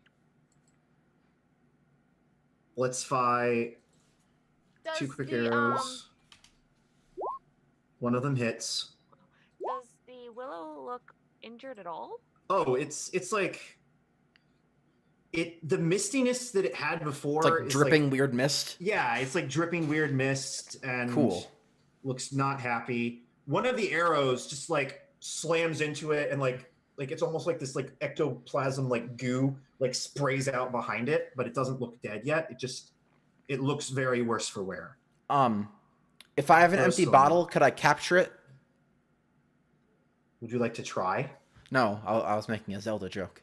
let's fight Does 2 quick the, arrows. One of them hits. Does the willow look injured at all? Oh, it's like the mistiness that it had before It's like is dripping weird mist. Yeah, it's like dripping weird mist and Cool. looks not happy. One of the arrows just like slams into it and like it's almost like this like ectoplasm like goo like sprays out behind it, but it doesn't look dead yet. It looks very worse for wear. If I have an Throw empty some- bottle, could I capture it? Would you like to try? No, I was making a Zelda joke.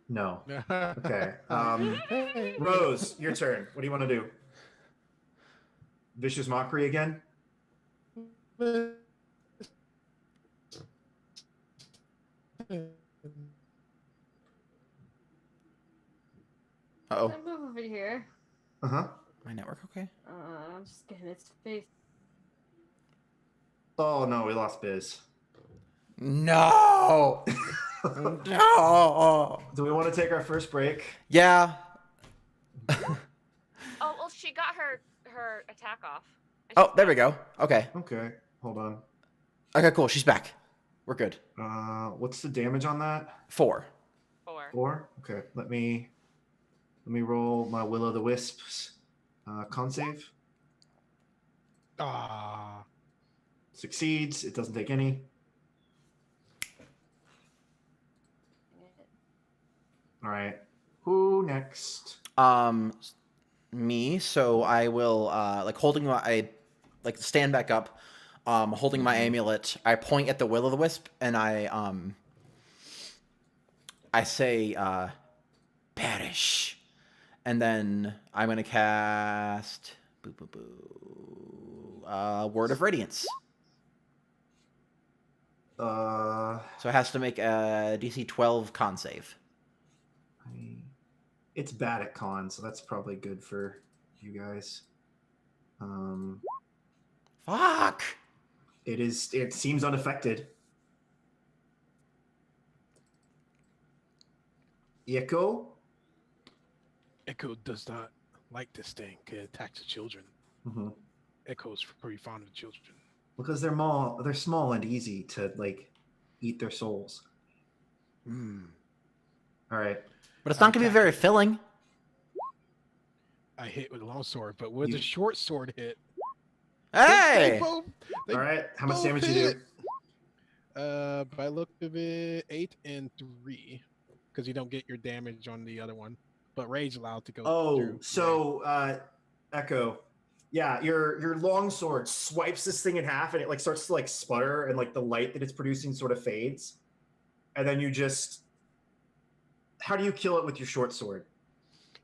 No. Okay. Hey. Rose, your turn. What do you want to do? Vicious mockery again? Uh-oh. Can I move over here? Uh-huh. My network okay? I'm just getting its face. Oh no, we lost Biz. No! No! Do we want to take our first break? Yeah. Oh well, she got her attack off. And Oh, she's there we back. go. Okay. Okay, hold on. Okay, cool. She's back. We're good. What's the damage on that? 4. 4. 4? Okay, let me roll my Will-o'-the-Wisps con save. Ah. Succeeds. It doesn't take any. All right. Who next? Me. So I will like holding like stand back up, holding my amulet. I point at the will-o'-the-wisp and I say perish, and then I'm gonna cast Word of Radiance. So it has to make a DC 12 con save. It's bad at con, so that's probably good for you guys. Fuck. It seems unaffected. Echo? Echo does not like this thing. It attacks the children. Mm-hmm. Echo's pretty fond of children. Because they're small and easy to like eat their souls. Mm. All right. But it's not gonna be very filling. I hit with a long sword, but with You- the short sword hit. Hey. They both All right. How much both damage you hit. do? By look of it, 8 and 3, because you don't get your damage on the other one. But rage allowed to go. Oh, through. so Echo, yeah, your long sword swipes this thing in half, and it like starts to like sputter, and like the light that it's producing sort of fades, and then you just. How do you kill it with your short sword?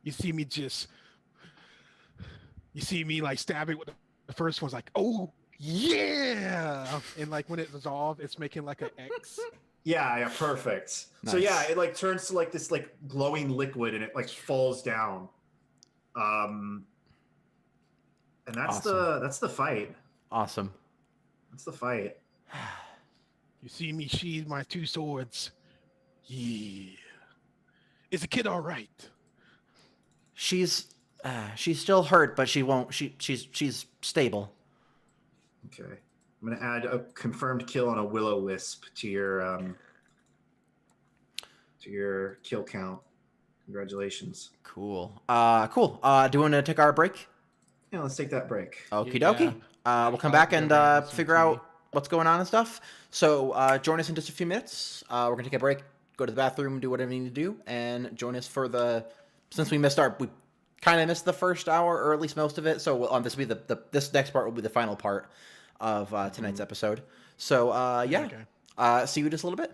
You see me like stab it with the first one's like, oh yeah, and like when it dissolves, it's making like an X. Yeah, perfect. So Nice. yeah, it like turns to like this like glowing liquid, and it like falls down. And that's the fight. Awesome. That's the fight. You see me sheathe my 2 swords. Yeah. Is the kid all right? She's still hurt, but she's stable. Okay. I'm gonna add a confirmed kill on a will-o'-wisp to your to your kill count. Congratulations. Cool. Cool. Do you want to take our break? Yeah, let's take that break. Okie Yeah. dokie. We'll come I'll back go and grab some figure tea. out what's going on and stuff. So join us in just a few minutes. We're gonna take a break, go to the bathroom, do whatever you need to do, and join us for since we kind of missed the first hour, or at least most of it. So this will be this next part will be the final part of tonight's episode. So yeah, Okay. see you in just a little bit.